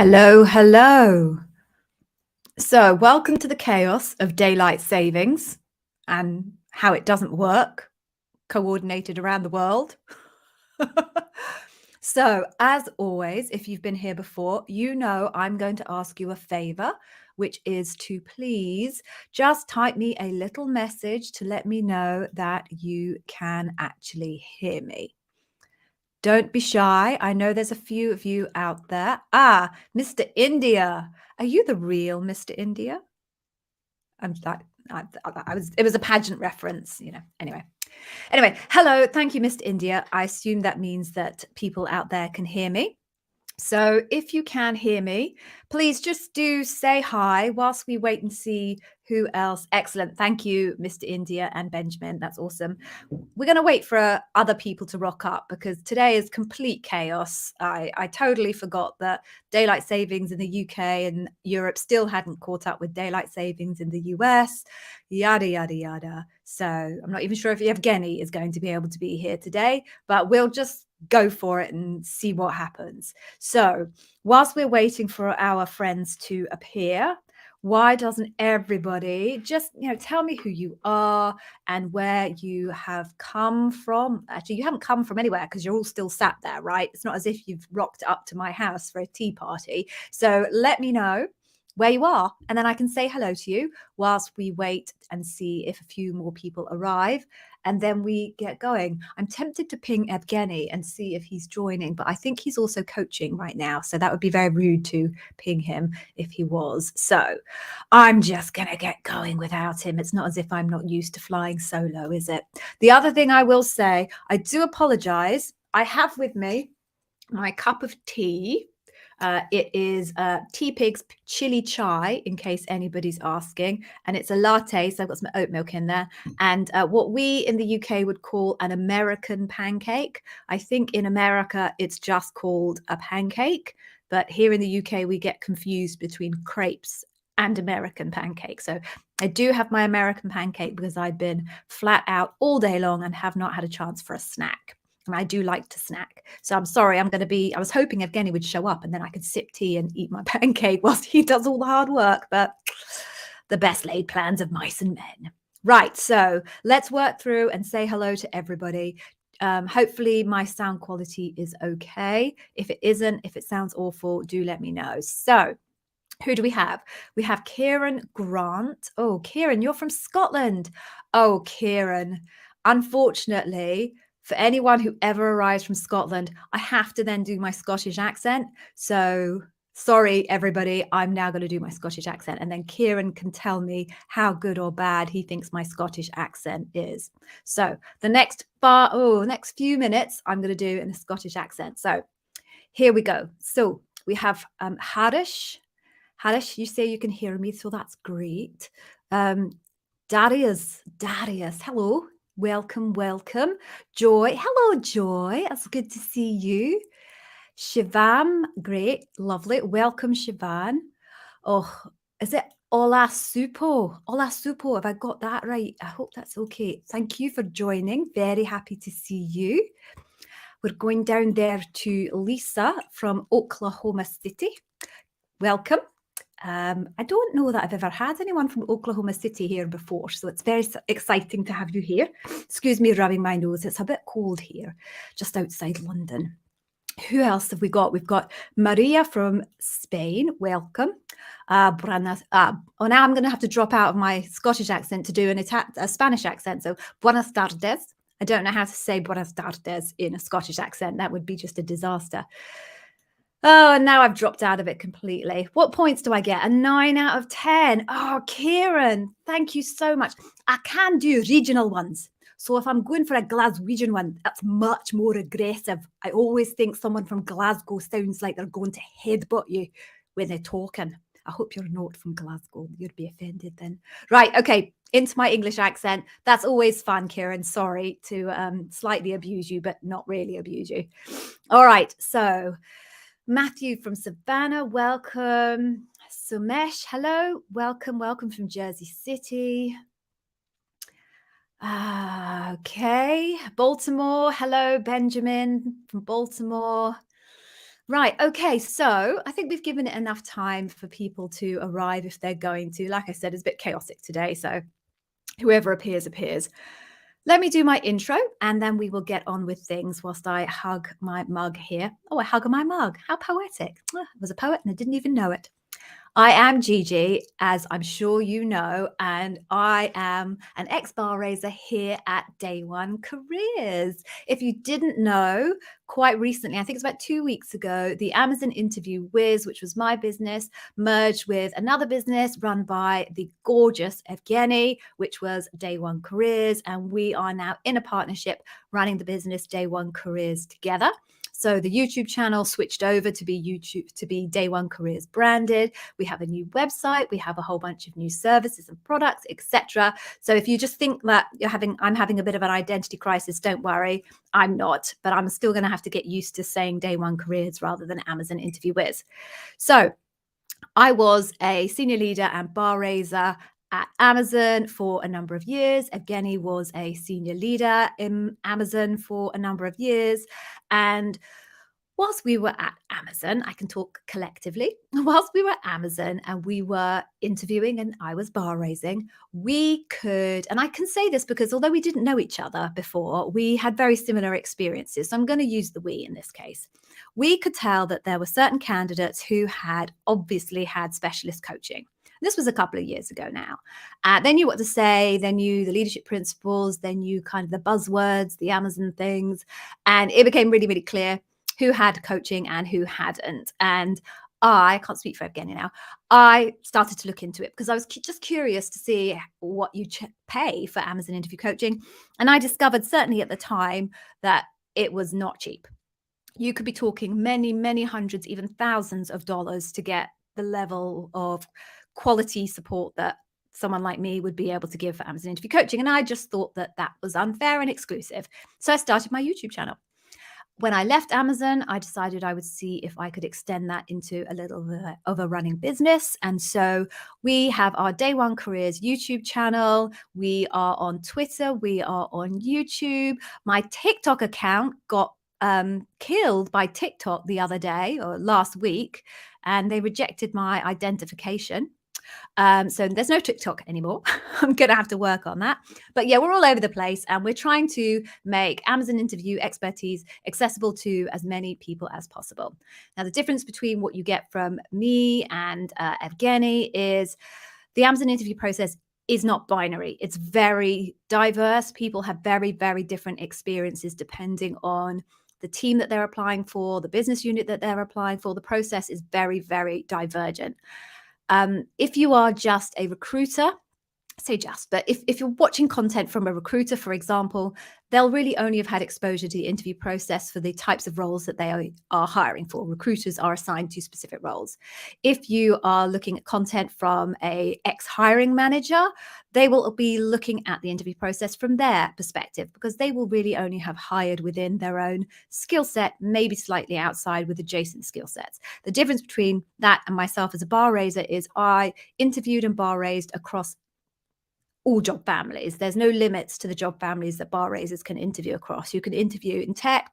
Hello, hello. So, welcome to the chaos of daylight savings and how it doesn't work, coordinated around the world. So, as always, if you've been here before, you know I'm going to ask you a favor, which is to please just type me a little message to let me know that you can actually hear me. Don't be shy. I know there's a few of you out there. Mr. India. Are you the real Mr. India? I'm like, it was a pageant reference, Anyway, hello. Thank you, Mr. India. I assume that means that people out there can hear me. So if you can hear me, please just do say hi whilst we wait and see who else. Excellent. Thank you, Mr. India and Benjamin. That's awesome. We're going to wait for other people to rock up because today is complete chaos. I totally forgot that daylight savings in the UK and Europe still hadn't caught up with daylight savings in the US, yada, yada, yada. So I'm not even sure if Evgeny is going to be able to be here today, but we'll just go for it and see what happens. So whilst we're waiting for our friends to appear, why doesn't everybody just, tell me who you are and where you have come from? Actually, you haven't come from anywhere because you're all still sat there, right? It's not as if you've rocked up to my house for a tea party. So let me know where you are, and then I can say hello to you whilst we wait and see if a few more people arrive, and then we get going. I'm tempted to ping Evgeny and see if he's joining, but I think he's also coaching right now, so that would be very rude to ping him if he was. So I'm just going to get going without him. It's not as if I'm not used to flying solo, is it? The other thing I will say, I do apologize. I have with me my cup of tea. It is Tea Pig's chili chai, in case anybody's asking, and it's a latte, so I've got some oat milk in there, and what we in the UK would call an American pancake. I think in America it's just called a pancake, but here in the UK we get confused between crepes and American pancake. So I do have my American pancake because I've been flat out all day long and have not had a chance for a snack. And I do like to snack. So I'm sorry, I was hoping Evgeny would show up and then I could sip tea and eat my pancake whilst he does all the hard work, but the best laid plans of mice and men. Right, so let's work through and say hello to everybody. Hopefully my sound quality is okay. If it isn't, if it sounds awful, do let me know. So who do we have? We have Kieran Grant. Oh, Kieran, you're from Scotland. Oh, Kieran, unfortunately, for anyone who ever arrives from Scotland, I have to then do my Scottish accent. So sorry, everybody, I'm now going to do my Scottish accent. And then Kieran can tell me how good or bad he thinks my Scottish accent is. So the next few minutes, I'm going to do in a Scottish accent. So here we go. So we have Harish. Harish, you say you can hear me, so that's great. Darius, hello. Welcome. Joy, hello, Joy. It's good to see you. Shivam, great, lovely. Welcome, Shivan. Oh, is it Olasupo? Olasupo, have I got that right? I hope that's okay. Thank you for joining. Very happy to see you. We're going down there to Lisa from Oklahoma City. Welcome. I don't know that I've ever had anyone from Oklahoma City here before, so it's very exciting to have you here. Excuse me rubbing my nose. It's a bit cold here, just outside London. Who else have we got? We've got Maria from Spain. Welcome. Now I'm going to have to drop out of my Scottish accent to do a Spanish accent. So, buenas tardes. I don't know how to say buenas tardes in a Scottish accent. That would be just a disaster. Oh, and now I've dropped out of it completely. What points do I get? A 9 out of 10. Oh, Kieran, thank you so much. I can do regional ones. So if I'm going for a Glaswegian one, that's much more aggressive. I always think someone from Glasgow sounds like they're going to headbutt you when they're talking. I hope you're not from Glasgow. You'd be offended then. Right, okay, into my English accent. That's always fun, Kieran. Sorry to slightly abuse you, but not really abuse you. All right, so Matthew from Savannah, welcome. Sumesh, hello. Welcome from Jersey City. Okay. Baltimore, hello. Benjamin from Baltimore. Right. Okay. So I think we've given it enough time for people to arrive if they're going to. Like I said, it's a bit chaotic today. So whoever appears, appears. Let me do my intro and then we will get on with things whilst I hug my mug here. Oh, I hug my mug. How poetic. I was a poet and I didn't even know it. I am Gigi, as I'm sure you know, and I am an ex-bar raiser here at Day One Careers. If you didn't know, quite recently, I think it's about 2 weeks ago, the Amazon Interview Whiz, which was my business, merged with another business run by the gorgeous Evgeny, which was Day One Careers, and we are now in a partnership running the business Day One Careers together. So the YouTube channel switched over to be Day One Careers branded. We have a new website. We have a whole bunch of new services and products, etc. So if you just think that I'm having a bit of an identity crisis, don't worry. I'm not, but I'm still going to have to get used to saying Day One Careers rather than Amazon Interview Whiz. So I was a senior leader and bar raiser at Amazon for a number of years. Evgeny was a senior leader in Amazon for a number of years. And whilst we were at Amazon, I can talk collectively, whilst we were at Amazon and we were interviewing and I was bar raising, we could, and I can say this because although we didn't know each other before, we had very similar experiences. So I'm going to use the we in this case. We could tell that there were certain candidates who had obviously had specialist coaching. This was a couple of years ago now. They knew what to say. They knew the leadership principles. They knew kind of the buzzwords, the Amazon things. And it became really, really clear who had coaching and who hadn't. And I can't speak for Evgeny now. I started to look into it because I was just curious to see what you pay for Amazon interview coaching. And I discovered certainly at the time that it was not cheap. You could be talking many, many hundreds, even thousands of dollars to get the level of quality support that someone like me would be able to give for Amazon interview coaching. And I just thought that that was unfair and exclusive. So I started my YouTube channel. When I left Amazon, I decided I would see if I could extend that into a little bit of a running business. And so we have our Day One Careers YouTube channel. We are on Twitter. We are on YouTube. My TikTok account got killed by TikTok the other day or last week, and they rejected my identification. So there's no TikTok anymore. I'm going to have to work on that. But yeah, we're all over the place and we're trying to make Amazon interview expertise accessible to as many people as possible. Now, the difference between what you get from me and Evgeny is the Amazon interview process is not binary. It's very diverse. People have very, very different experiences depending on the team that they're applying for, the business unit that they're applying for. The process is very, very divergent. If you are just a recruiter, say just, but if you're watching content from a recruiter, for example, they'll really only have had exposure to the interview process for the types of roles that they are hiring for. Recruiters are assigned to specific roles. If you are looking at content from a ex-hiring manager, they will be looking at the interview process from their perspective because they will really only have hired within their own skill set, maybe slightly outside with adjacent skill sets. The difference between that and myself as a bar raiser is I interviewed and bar raised across all job families. There's no limits to the job families that bar raisers can interview across. You can interview in tech,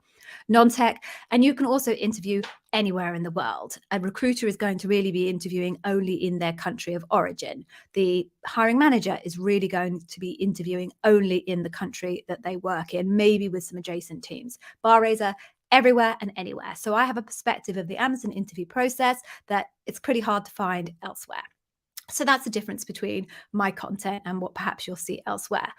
non-tech, and you can also interview anywhere in the world. A recruiter is going to really be interviewing only in their country of origin. The hiring manager is really going to be interviewing only in the country that they work in, maybe with some adjacent teams. Bar raiser, everywhere and anywhere. So I have a perspective of the Amazon interview process that it's pretty hard to find elsewhere. So that's the difference between my content and what perhaps you'll see elsewhere.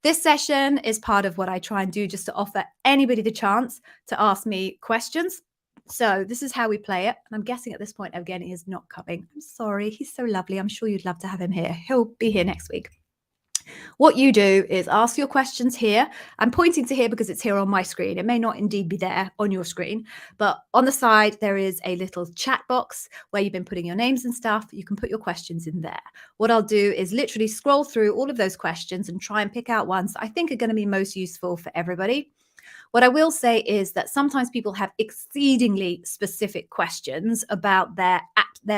This session is part of what I try and do just to offer anybody the chance to ask me questions. So this is how we play it. And I'm guessing at this point, Evgeny is not coming. I'm sorry. He's so lovely. I'm sure you'd love to have him here. He'll be here next week. What you do is ask your questions here. I'm pointing to here because it's here on my screen. It may not indeed be there on your screen, but on the side, there is a little chat box where you've been putting your names and stuff. You can put your questions in there. What I'll do is literally scroll through all of those questions and try and pick out ones that I think are going to be most useful for everybody. What I will say is that sometimes people have exceedingly specific questions about their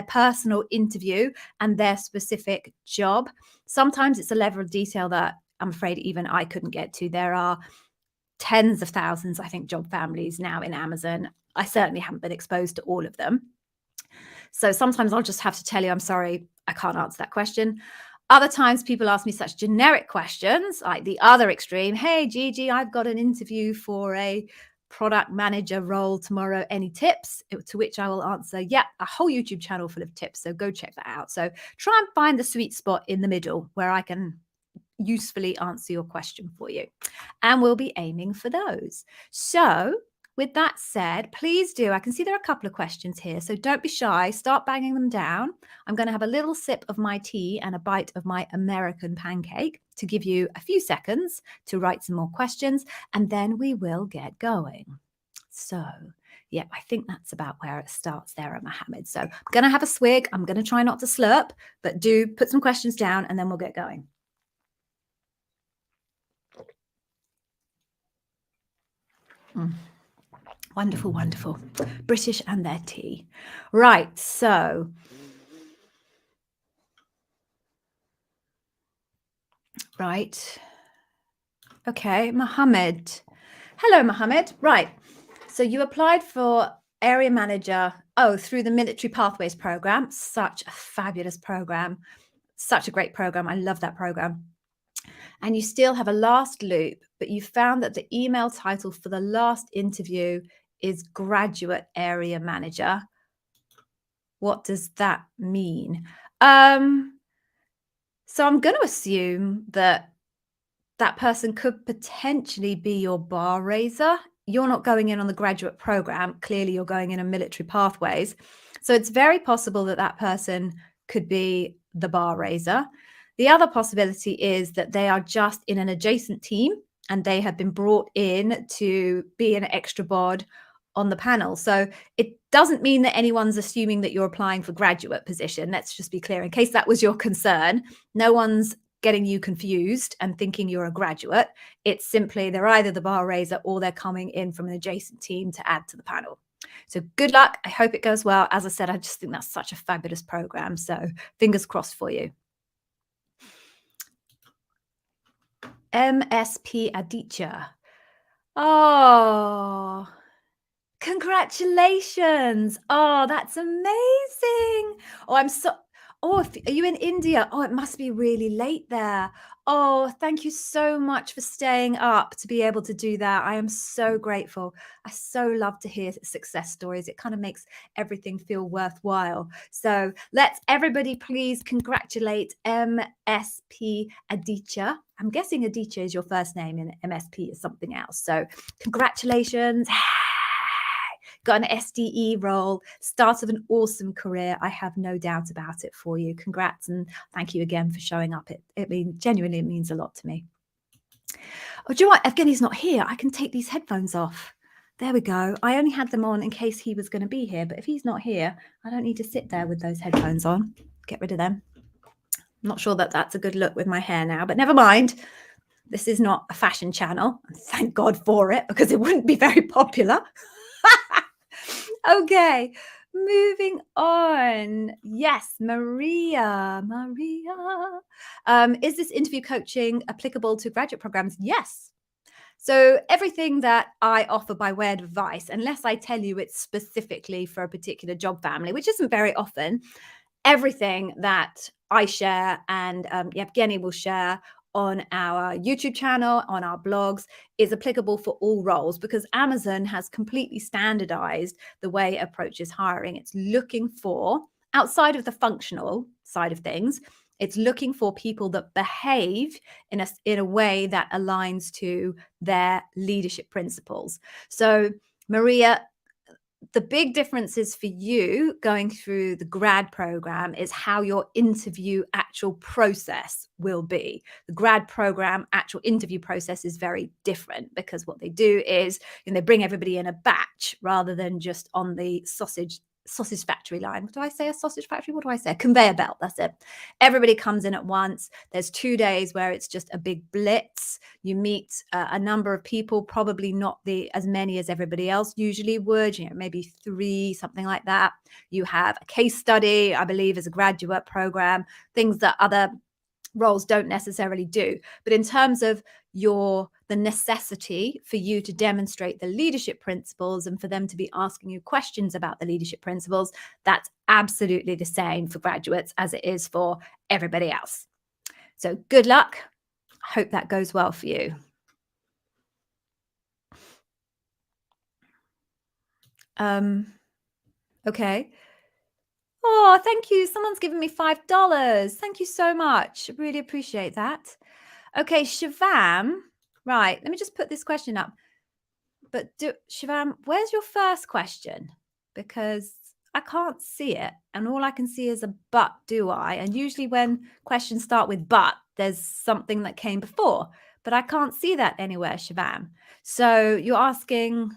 personal interview and their specific job. Sometimes it's a level of detail that I'm afraid even I couldn't get to. There are tens of thousands, I think, job families now in Amazon. I certainly haven't been exposed to all of them. So sometimes I'll just have to tell you, I'm sorry, I can't answer that question. Other times people ask me such generic questions, like the other extreme. Hey, Gigi, I've got an interview for a product manager role tomorrow. Any tips? To which I will answer, yeah, a whole YouTube channel full of tips. So go check that out. So try and find the sweet spot in the middle where I can usefully answer your question for you. And we'll be aiming for those. So with that said, please do. I can see there are a couple of questions here, so don't be shy. Start banging them down. I'm going to have a little sip of my tea and a bite of my American pancake to give you a few seconds to write some more questions, and then we will get going. So, yeah, I think that's about where it starts there at Mohammed. So I'm going to have a swig. I'm going to try not to slurp, but do put some questions down and then we'll get going. Wonderful, wonderful. British and their tea. Right, so right. Okay, Mohammed. Hello, Mohammed. Right. So you applied for area manager, through the Military Pathways program. Such a fabulous program. Such a great program. I love that program. And you still have a last loop, but you found that the email title for the last interview is graduate area manager. What does that mean? So I'm going to assume that that person could potentially be your bar raiser. You're not going in on the graduate program. Clearly, you're going in on military pathways. So it's very possible that that person could be the bar raiser. The other possibility is that they are just in an adjacent team and they have been brought in to be an extra bod on the panel. So it doesn't mean that anyone's assuming that you're applying for graduate position. Let's just be clear in case that was your concern. No one's getting you confused and thinking you're a graduate. It's simply they're either the bar raiser or they're coming in from an adjacent team to add to the panel. So good luck. I hope it goes well. As I said, I just think that's such a fabulous program. So fingers crossed for you. MSP Aditya. Oh, congratulations. Oh, that's amazing. Are you in India? Oh, it must be really late there. Oh, thank you so much for staying up to be able to do that. I am so grateful. I so love to hear success stories. It kind of makes everything feel worthwhile. So let's everybody please congratulate MSP Aditya. I'm guessing Aditya is your first name and MSP is something else. So congratulations. Got an SDE role, start of an awesome career. I have no doubt about it for you. Congrats and thank you again for showing up. Genuinely, it means a lot to me. Oh, do you know what? Evgeny's not here. I can take these headphones off. There we go. I only had them on in case he was going to be here, but if he's not here, I don't need to sit there with those headphones on. Get rid of them. I'm not sure that that's a good look with my hair now, but never mind. This is not a fashion channel. Thank God for it, because it wouldn't be very popular. Okay, moving on. Yes, Maria. Is this interview coaching applicable to graduate programs? Yes. So everything that I offer by way of advice, unless I tell you it's specifically for a particular job family, which isn't very often, everything that I share and Yevgeny will share on our YouTube channel, on our blogs, is applicable for all roles because Amazon has completely standardized the way it approaches hiring. It's looking for, outside of the functional side of things, it's looking for people that behave in a way that aligns to their leadership principles. So, Maria, the big differences for you going through the grad program is how your interview actual process will be. The grad program actual interview process is very different because what they do is they bring everybody in a batch rather than just on the sausage factory line. Do I say a sausage factory? What do I say? A conveyor belt. That's it. Everybody comes in at once. There's 2 days where it's just a big blitz. You meet a number of people, probably not as many as everybody else usually would, maybe 3, something like that. You have a case study, I believe, as a graduate program, things that other roles don't necessarily do. But in terms of the necessity for you to demonstrate the leadership principles and for them to be asking you questions about the leadership principles, that's absolutely the same for graduates as it is for everybody else. So good luck. I hope that goes well for you. Okay. Oh, thank you. Someone's given me $5. Thank you so much. Really appreciate that. Okay, Shivam. Right, let me just put this question up. But Shivam, where's your first question? Because I can't see it. And all I can see is a but, do I? And usually when questions start with but, there's something that came before. But I can't see that anywhere, Shivam. So you're asking,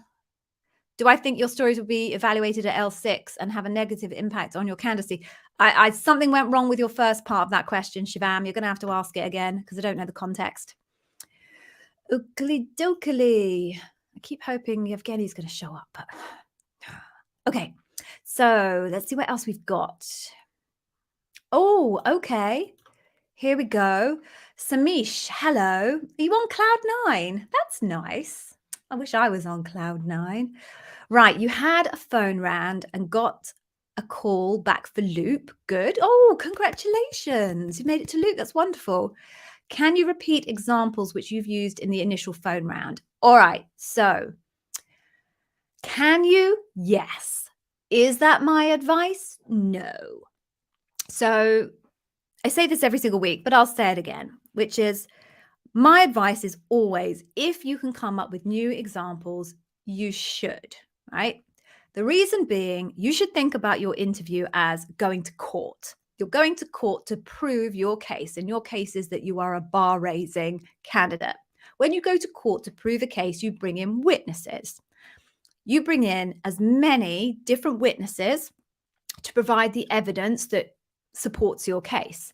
do I think your stories will be evaluated at L6 and have a negative impact on your candidacy? Something went wrong with your first part of that question, Shivam. You're going to have to ask it again because I don't know the context. Ookly dokily. I keep hoping Yevgeny's going to show up. But... Okay, so let's see what else we've got. Oh, okay. Here we go. Samish, hello. Are you on cloud 9? That's nice. I wish I was on cloud 9. Right, you had a phone round and got a call back for Loop. Good. Oh, congratulations. You made it to Loop. That's wonderful. Can you repeat examples which you've used in the initial phone round? All right, so can you? Yes. Is that my advice? No. So I say this every single week, but I'll say it again, which is my advice is always, if you can come up with new examples, you should, right? The reason being, you should think about your interview as going to court. You're going to court to prove your case, and your case is that you are a bar-raising candidate. When you go to court to prove a case, you bring in witnesses. You bring in as many different witnesses to provide the evidence that supports your case.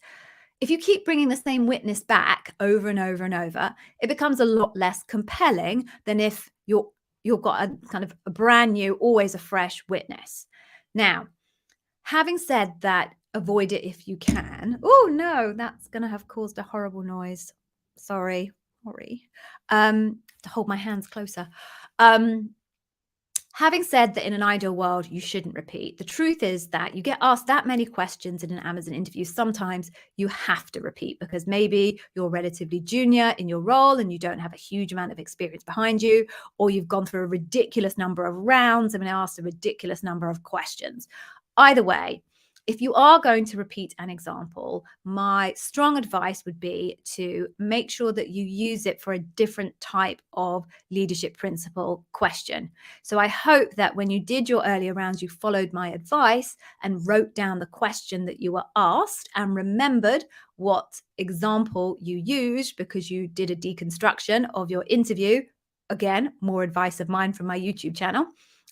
If you keep bringing the same witness back over and over and over, it becomes a lot less compelling than if you've got a kind of a brand new, always a fresh witness. Now, having said that, avoid it if you can. Oh no, that's going to have caused a horrible noise. Sorry. To hold my hands closer. Having said that, in an ideal world, you shouldn't repeat. The truth is that you get asked that many questions in an Amazon interview. Sometimes you have to repeat because maybe you're relatively junior in your role and you don't have a huge amount of experience behind you, or you've gone through a ridiculous number of rounds and been asked a ridiculous number of questions. Either way, if you are going to repeat an example, my strong advice would be to make sure that you use it for a different type of leadership principle question. So I hope that when you did your earlier rounds, you followed my advice and wrote down the question that you were asked and remembered what example you used because you did a deconstruction of your interview. Again, more advice of mine from my YouTube channel.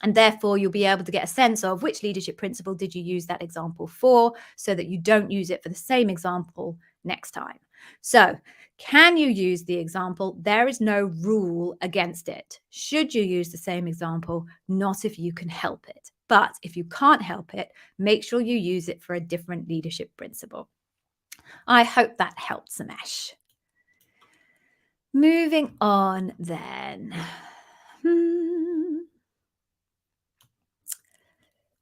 And therefore, you'll be able to get a sense of which leadership principle did you use that example for so that you don't use it for the same example next time. So can you use the example? There is no rule against it. Should you use the same example? Not if you can help it. But if you can't help it, make sure you use it for a different leadership principle. I hope that helps, Samesh. Moving on then.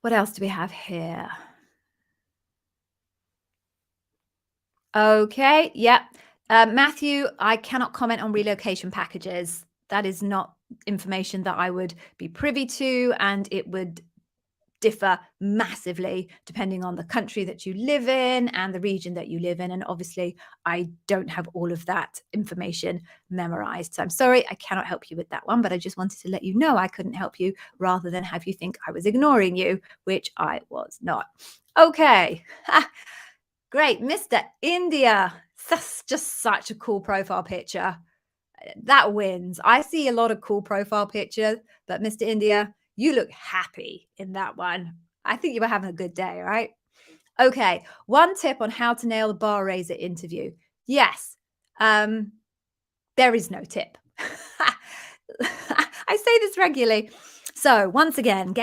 What else do we have here? Okay, yep. Matthew, I cannot comment on relocation packages. That is not information that I would be privy to, and it would differ massively depending on the country that you live in and the region that you live in. And obviously, I don't have all of that information memorized. So I'm sorry, I cannot help you with that one, but I just wanted to let you know I couldn't help you rather than have you think I was ignoring you, which I was not. Okay. Great. Mr. India. That's just such a cool profile picture. That wins. I see a lot of cool profile pictures, but Mr. India, you look happy in that one. I think you were having a good day, right? Okay. One tip on how to nail the bar raiser interview. Yes. There is no tip. I say this regularly. So once again,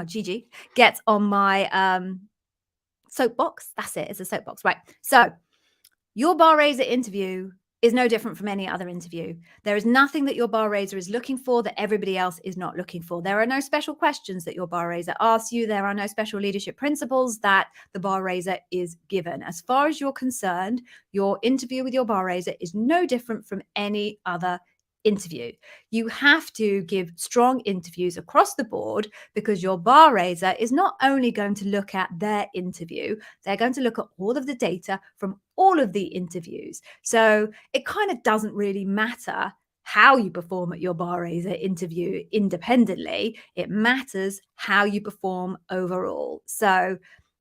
Gigi gets on my soapbox. That's it. It's a soapbox, right? So your bar raiser interview is no different from any other interview. There is nothing that your bar raiser is looking for that everybody else is not looking for. There are no special questions that your bar raiser asks you. There are no special leadership principles that the bar raiser is given. As far as you're concerned, your interview with your bar raiser is no different from any other interview. You have to give strong interviews across the board because your bar raiser is not only going to look at their interview, they're going to look at all of the data from all of the interviews. So it kind of doesn't really matter how you perform at your bar raiser interview independently. It matters how you perform overall. So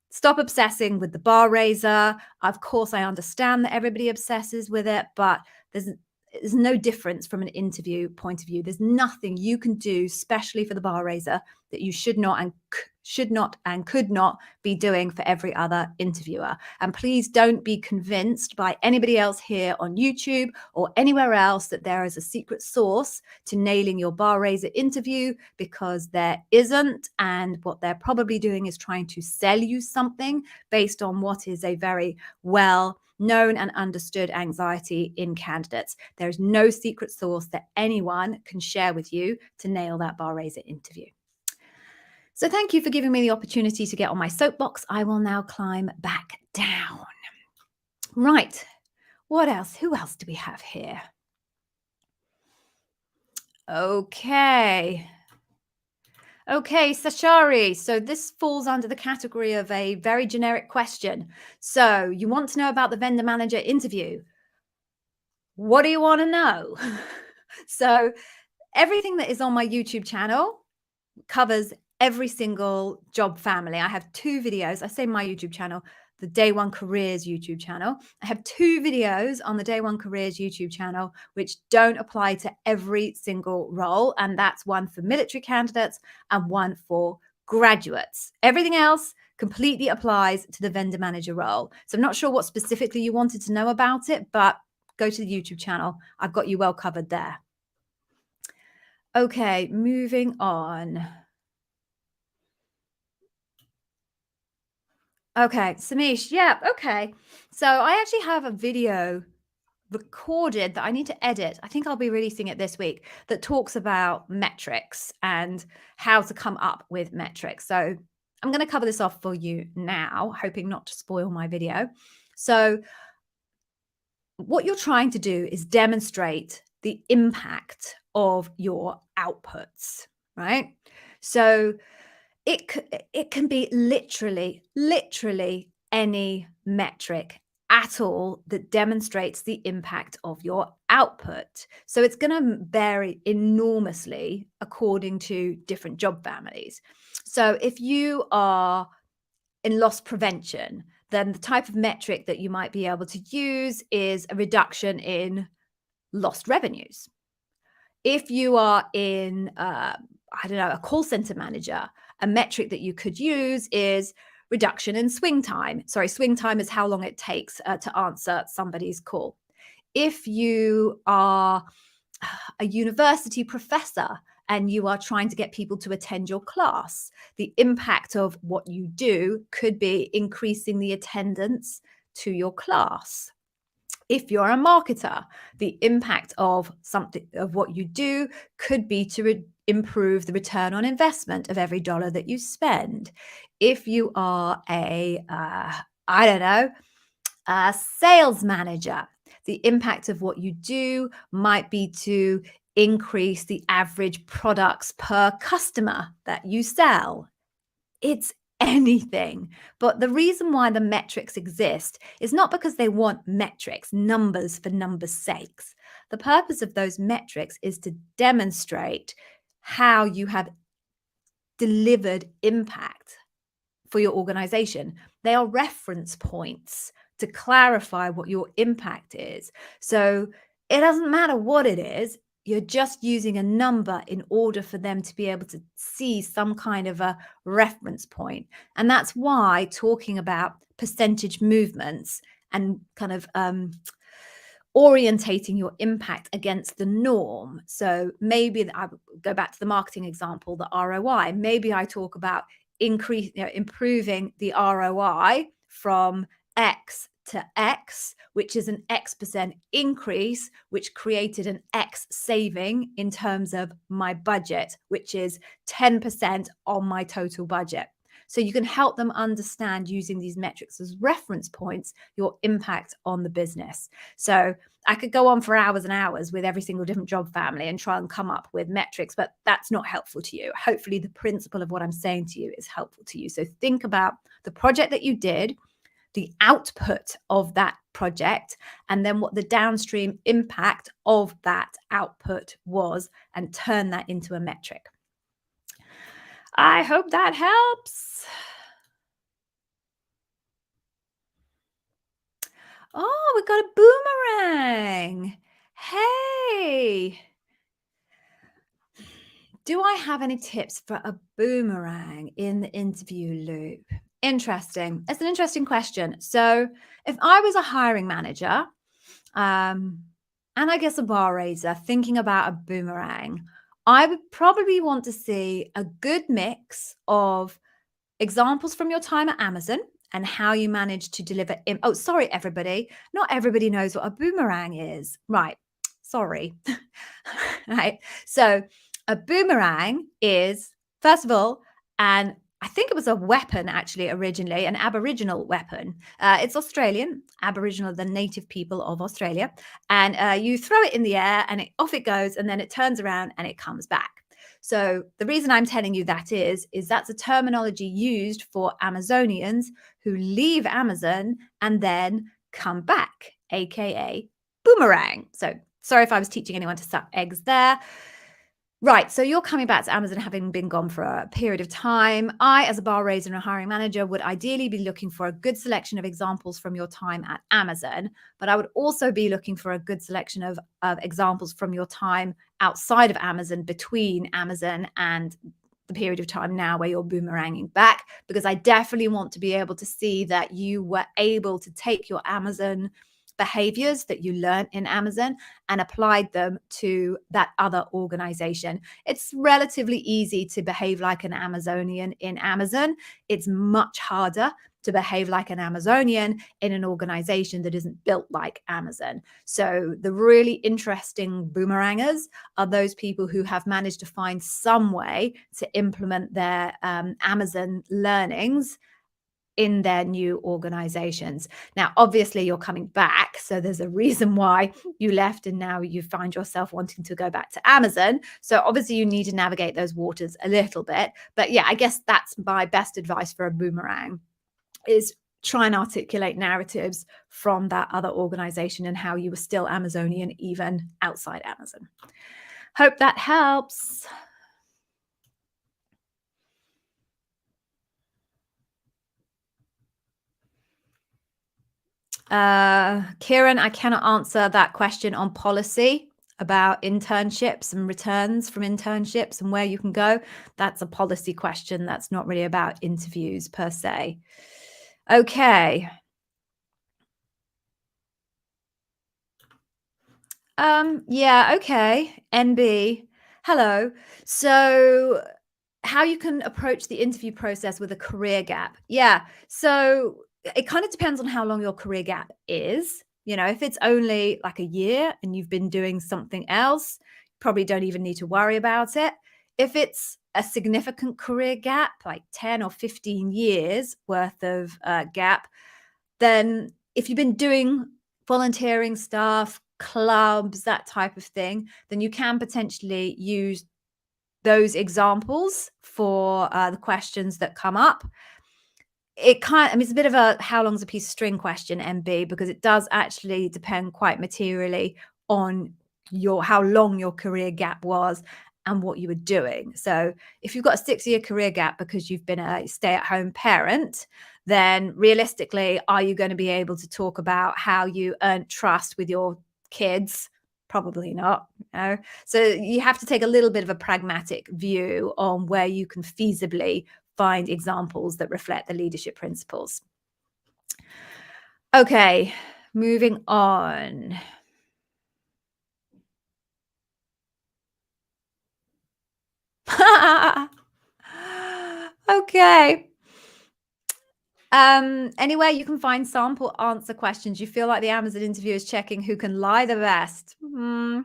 stop obsessing with the bar raiser. Of course, I understand that everybody obsesses with it, but there's no difference from an interview point of view. There's nothing you can do, especially for the bar raiser, that you should not and could not be doing for every other interviewer. And please don't be convinced by anybody else here on YouTube or anywhere else that there is a secret sauce to nailing your bar raiser interview, because there isn't. And what they're probably doing is trying to sell you something based on what is a very well known and understood anxiety in candidates. There's no secret sauce that anyone can share with you to nail that bar raiser interview. So thank you for giving me the opportunity to get on my soapbox. I will now climb back down. Right. What else? Who else do we have here? Okay, Sashari. So this falls under the category of a very generic question. So you want to know about the vendor manager interview. What do you want to know? So everything that is on my YouTube channel covers every single job family. I have 2 videos. I say my YouTube channel, the Day One Careers YouTube channel. I have 2 videos on the Day One Careers YouTube channel, which don't apply to every single role. And that's one for military candidates and one for graduates. Everything else completely applies to the vendor manager role. So I'm not sure what specifically you wanted to know about it, but go to the YouTube channel. I've got you well covered there. Okay, moving on. Okay, Samish, yeah, okay. So I actually have a video recorded that I need to edit. I think I'll be releasing it this week, that talks about metrics and how to come up with metrics. So I'm going to cover this off for you now, hoping not to spoil my video. So what you're trying to do is demonstrate the impact of your outputs, right? So it can be literally any metric at all that demonstrates the impact of your output. So it's going to vary enormously according to different job families. So if you are in loss prevention, then the type of metric that you might be able to use is a reduction in lost revenues. If you are in, I don't know, a call center manager, a metric that you could use is reduction in swing time. Sorry, swing time is how long it takes to answer somebody's call. If you are a university professor and you are trying to get people to attend your class, the impact of what you do could be increasing the attendance to your class. If you're a marketer, the impact of something of what you do could be to improve the return on investment of every dollar that you spend. If you are a sales manager, the impact of what you do might be to increase the average products per customer that you sell. It's anything. But the reason why the metrics exist is not because they want metrics, numbers for numbers' sakes. The purpose of those metrics is to demonstrate how you have delivered impact for your organization. They are reference points to clarify what your impact is. So it doesn't matter what it is. You're just using a number in order for them to be able to see some kind of a reference point. And that's why talking about percentage movements and kind of orientating your impact against the norm. So maybe I go back to the marketing example, the ROI. Maybe I talk about improving the ROI from X to X, which is an X% increase, which created an X saving in terms of my budget, which is 10% on my total budget. So you can help them understand, using these metrics as reference points, your impact on the business. So I could go on for hours and hours with every single different job family and try and come up with metrics, but that's not helpful to you. Hopefully the principle of what I'm saying to you is helpful to you. So think about the project that you did, the output of that project, and then what the downstream impact of that output was, and turn that into a metric. I hope that helps. Oh, we got a boomerang. Hey. Do I have any tips for a boomerang in the interview loop? Interesting. It's an interesting question. So if I was a hiring manager, and I guess a bar raiser, thinking about a boomerang, I would probably want to see a good mix of examples from your time at Amazon and how you managed to deliver. Oh, sorry, everybody. Not everybody knows what a boomerang is. Right. Sorry. Right. So a boomerang is, first of all, and I think it was a weapon actually originally, an Aboriginal weapon. It's Australian, Aboriginal, the native people of Australia. And you throw it in the air and off it goes, and then it turns around and it comes back. So the reason I'm telling you that is that's a terminology used for Amazonians who leave Amazon and then come back, aka boomerang. So sorry if I was teaching anyone to suck eggs there. Right, so you're coming back to Amazon having been gone for a period of time. I, as a bar raiser and a hiring manager, would ideally be looking for a good selection of examples from your time at Amazon, but I would also be looking for a good selection of examples from your time outside of Amazon, between Amazon and the period of time now where you're boomeranging back, because I definitely want to be able to see that you were able to take your Amazon behaviors that you learned in Amazon and applied them to that other organization. It's relatively easy to behave like an Amazonian in Amazon. It's much harder to behave like an Amazonian in an organization that isn't built like Amazon. So the really interesting boomerangers are those people who have managed to find some way to implement their Amazon learnings in their new organizations. Now, obviously, you're coming back. So there's a reason why you left and now you find yourself wanting to go back to Amazon. So obviously, you need to navigate those waters a little bit. But yeah, I guess that's my best advice for a boomerang, is try and articulate narratives from that other organization and how you were still Amazonian even outside Amazon. Hope that helps. Kieran, I cannot answer that question on policy about internships and returns from internships and where you can go. That's a policy question. That's not really about interviews per se. Okay. Yeah, okay. NB. Hello. So how you can approach the interview process with a career gap. Yeah. So it kind of depends on how long your career gap is. You know, if it's only like a year and you've been doing something else, probably don't even need to worry about it. If it's a significant career gap, like 10 or 15 years worth of gap, then if you've been doing volunteering stuff, clubs, that type of thing, then you can potentially use those examples for the questions that come up. It's a bit of a how long's a piece of string question, MB, because it does actually depend quite materially on how long your career gap was and what you were doing. So if you've got a 6-year career gap because you've been a stay-at-home parent, then realistically, are you going to be able to talk about how you earned trust with your kids? Probably not. So you have to take a little bit of a pragmatic view on where you can feasibly find examples that reflect the leadership principles. Okay, moving on. Okay. Anywhere you can find sample answer questions. You feel like the Amazon interview is checking who can lie the best. Not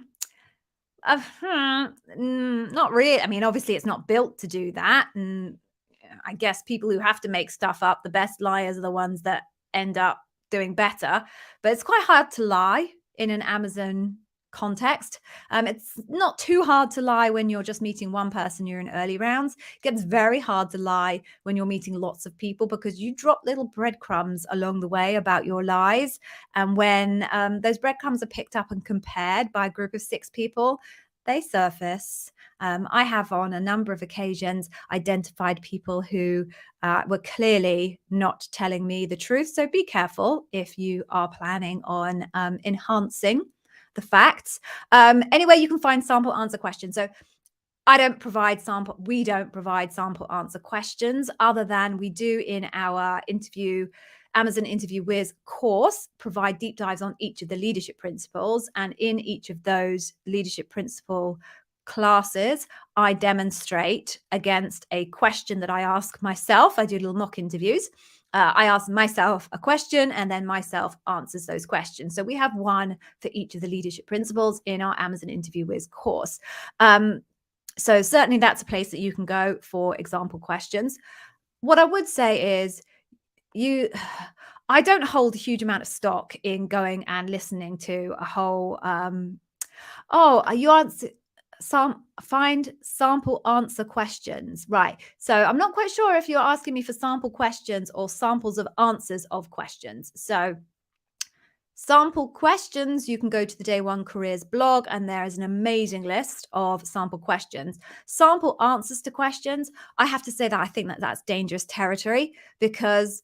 really. I mean, obviously, it's not built to do that. And I guess people who have to make stuff up, the best liars are the ones that end up doing better. But it's quite hard to lie in an Amazon context. It's not too hard to lie when you're just meeting one person, you're in early rounds. It gets very hard to lie when you're meeting lots of people because you drop little breadcrumbs along the way about your lies. And when those breadcrumbs are picked up and compared by a group of 6 people, they surface. I have on a number of occasions identified people who were clearly not telling me the truth. So be careful if you are planning on enhancing the facts. Anyway, you can find sample answer questions. So we don't provide sample answer questions other than we do in our Amazon Interview Whiz course, provide deep dives on each of the leadership principles. And in each of those leadership principle classes, I demonstrate against a question that I ask myself. I do little mock interviews. I ask myself a question and then myself answers those questions. So we have one for each of the leadership principles in our Amazon Interview Whiz course. So certainly that's a place that you can go for example questions. What I would say is I don't hold a huge amount of stock in going and listening to a whole, find sample answer questions. Right. So I'm not quite sure if you're asking me for sample questions or samples of answers of questions. So sample questions, you can go to the Day One Careers blog and there is an amazing list of sample questions. Sample answers to questions, I have to say that I think that that's dangerous territory because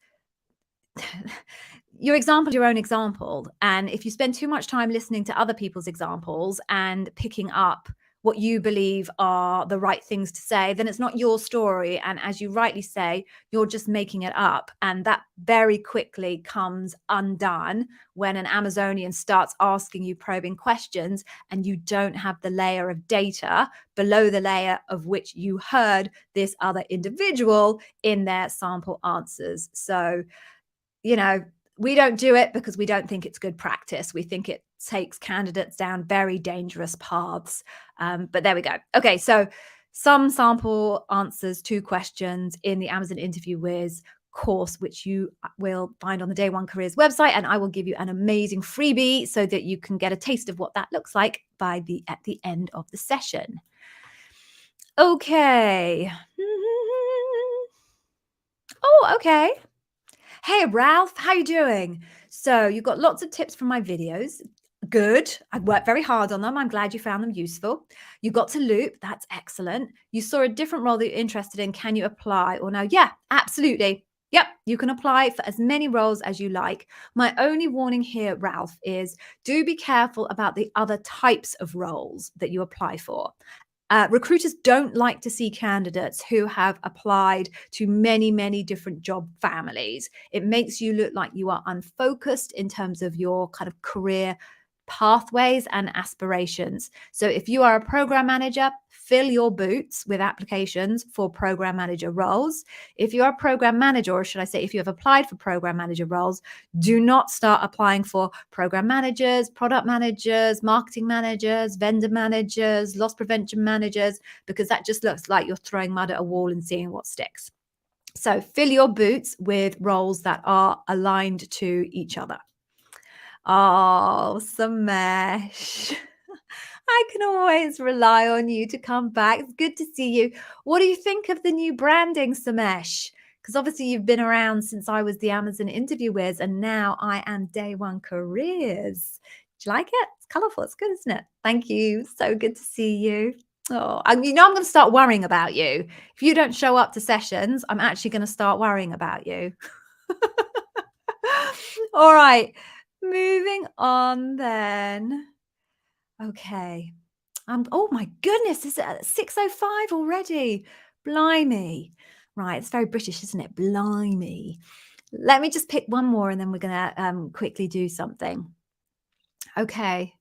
your example is your own example. And if you spend too much time listening to other people's examples and picking up what you believe are the right things to say, then it's not your story. And as you rightly say, you're just making it up. And that very quickly comes undone when an Amazonian starts asking you probing questions and you don't have the layer of data below the layer of which you heard this other individual in their sample answers. So, we don't do it because we don't think it's good practice. We think it takes candidates down very dangerous paths. But there we go. Okay, so some sample answers to questions in the Amazon Interview Whiz course, which you will find on the Day One Careers website. And I will give you an amazing freebie so that you can get a taste of what that looks like at the end of the session. Okay. Oh, okay. Hey, Ralph, how you doing? So you got lots of tips from my videos. Good. I worked very hard on them. I'm glad you found them useful. You got to loop. That's excellent. You saw a different role that you're interested in. Can you apply or no? Yeah, absolutely. Yep, you can apply for as many roles as you like. My only warning here, Ralph, is do be careful about the other types of roles that you apply for. Recruiters don't like to see candidates who have applied to many, many different job families. It makes you look like you are unfocused in terms of your kind of career pathways and aspirations. So if you are a program manager, fill your boots with applications for program manager roles. If you are a program manager, or should I say, if you have applied for program manager roles, do not start applying for program managers, product managers, marketing managers, vendor managers, loss prevention managers, because that just looks like you're throwing mud at a wall and seeing what sticks. So fill your boots with roles that are aligned to each other. Oh, Samesh. I can always rely on you to come back. It's good to see you. What do you think of the new branding, Samesh? Because obviously you've been around since I was the Amazon Interview Whiz, and now I am Day One Careers. Do you like it? It's colorful. It's good, isn't it? Thank you. So good to see you. Oh, I'm going to start worrying about you. If you don't show up to sessions, I'm actually going to start worrying about you. All right. Moving on then. Okay. Oh my goodness, is it at 6:05 already? Blimey. Right, it's very British, isn't it? Blimey. Let me just pick one more and then we're going to quickly do something. Okay.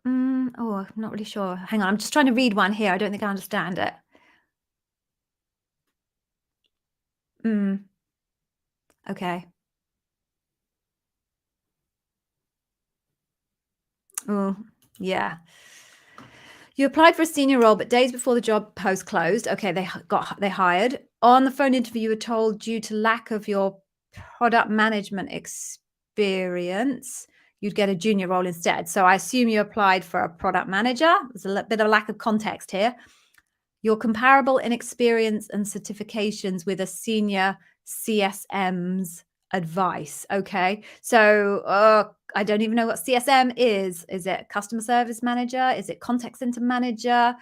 I'm not really sure. Hang on, I'm just trying to read one here. I don't think I understand it. Okay. Oh, yeah. You applied for a senior role, but days before the job post closed, okay, they hired. On the phone interview, you were told due to lack of your product management experience, you'd get a junior role instead. So I assume you applied for a product manager. There's a bit of a lack of context here. You're comparable in experience and certifications with a senior CSM's advice. Okay. So I don't even know what CSM is. Is it customer service manager? Is it contact center manager?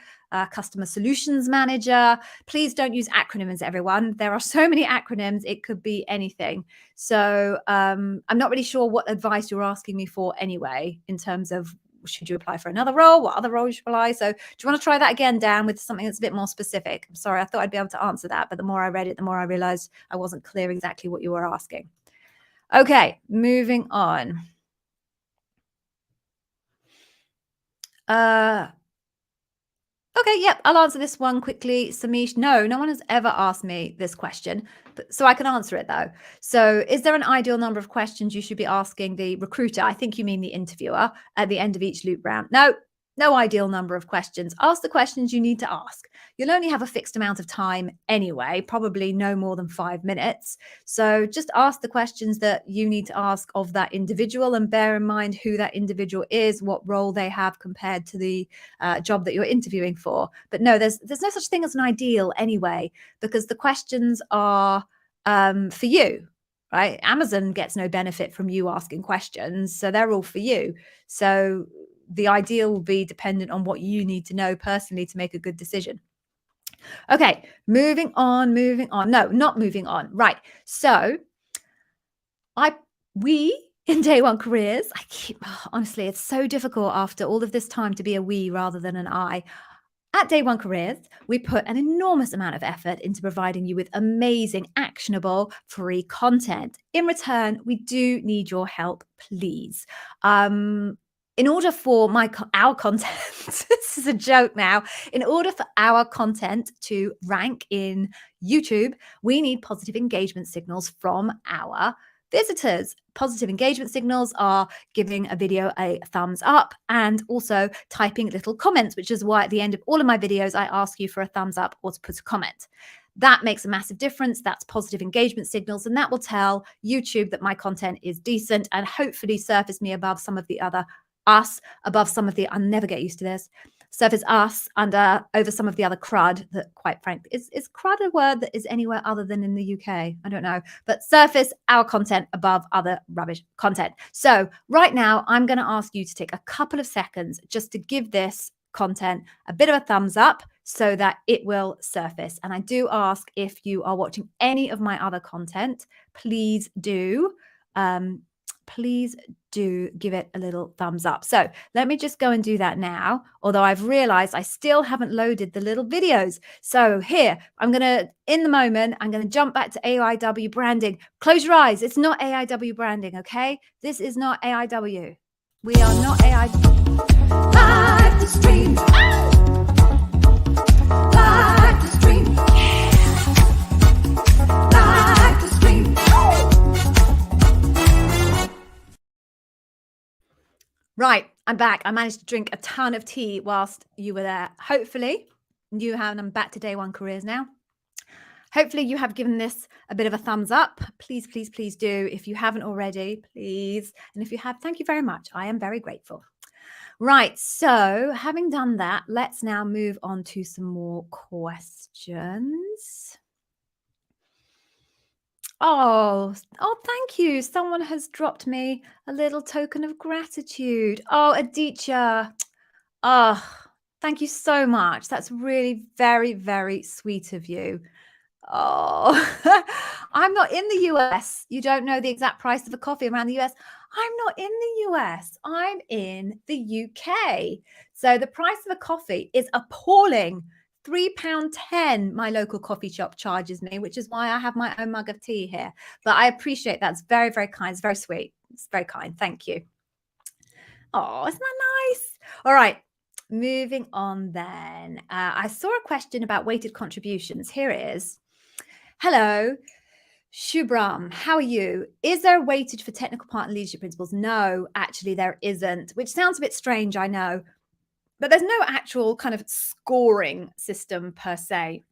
Customer solutions manager? Please don't use acronyms, everyone. There are so many acronyms. It could be anything. So I'm not really sure what advice you're asking me for anyway, in terms of should you apply for another role? What other role you should apply? So do you want to try that again, Dan, with something that's a bit more specific? I'm sorry, I thought I'd be able to answer that, but the more I read it, the more I realized I wasn't clear exactly what you were asking. Okay, moving on. Okay, yep, I'll answer this one quickly. Samish, no one has ever asked me this question, but so I can answer it though. So, is there an ideal number of questions you should be asking the recruiter? I think you mean the interviewer at the end of each loop round. No ideal number of questions. Ask the questions you need to ask. You'll only have a fixed amount of time anyway, probably no more than 5 minutes. So just ask the questions that you need to ask of that individual, and bear in mind who that individual is, what role they have compared to the job that you're interviewing for. But no, there's no such thing as an ideal anyway, because the questions are for you, right? Amazon gets no benefit from you asking questions, so they're all for you. So the ideal will be dependent on what you need to know personally to make a good decision. Okay, moving on. No, not moving on. Right. So we in Day One Careers, honestly, it's so difficult after all of this time to be a we rather than an I. At Day One Careers, we put an enormous amount of effort into providing you with amazing, actionable, free content. In return, we do need your help, please. In order for our content, this is a joke now. In order for our content to rank in YouTube, we need positive engagement signals from our visitors. Positive engagement signals are giving a video a thumbs up and also typing little comments, which is why at the end of all of my videos, I ask you for a thumbs up or to put a comment. That makes a massive difference. That's positive engagement signals, and that will tell YouTube that my content is decent and hopefully surface me above some of the other I'll never get used to this, surface us over some of the other crud that, quite frankly, is crud a word that is anywhere other than in the UK? I don't know, but surface our content above other rubbish content. So right now, I'm going to ask you to take a couple of seconds just to give this content a bit of a thumbs up so that it will surface. And I do ask, if you are watching any of my other content, please do give it a little thumbs up. So let me just go and do that now, although I've realized I still haven't loaded the little videos. So here, in the moment, I'm going to jump back to AIW branding. Close your eyes. It's not AIW branding, okay? This is not AIW. We are not AIW. Live to stream. Live to stream. Live to stream. Right, I'm back. I managed to drink a ton of tea whilst you were there. Hopefully, I'm back to Day One Careers now. Hopefully you have given this a bit of a thumbs up. Please, please, please do. If you haven't already, please. And if you have, thank you very much. I am very grateful. Right, so having done that, let's now move on to some more questions. Oh, thank you. Someone has dropped me a little token of gratitude. Oh, Aditya. Oh, thank you so much. That's really very, very sweet of you. Oh, I'm not in the US. You don't know the exact price of a coffee around the US. I'm not in the US. I'm in the UK. So the price of a coffee is appalling. £3.10 my local coffee shop charges me, which is why I have my own mug of tea here. But I appreciate that. It's very, very kind. It's very sweet. It's very kind. Thank you. Oh, isn't that nice? All right. Moving on then. I saw a question about weighted contributions. Here it is. Hello. Shubram, how are you? Is there a weightage for technical part and leadership principles? No, actually, there isn't, which sounds a bit strange, I know. But there's no actual kind of scoring system per se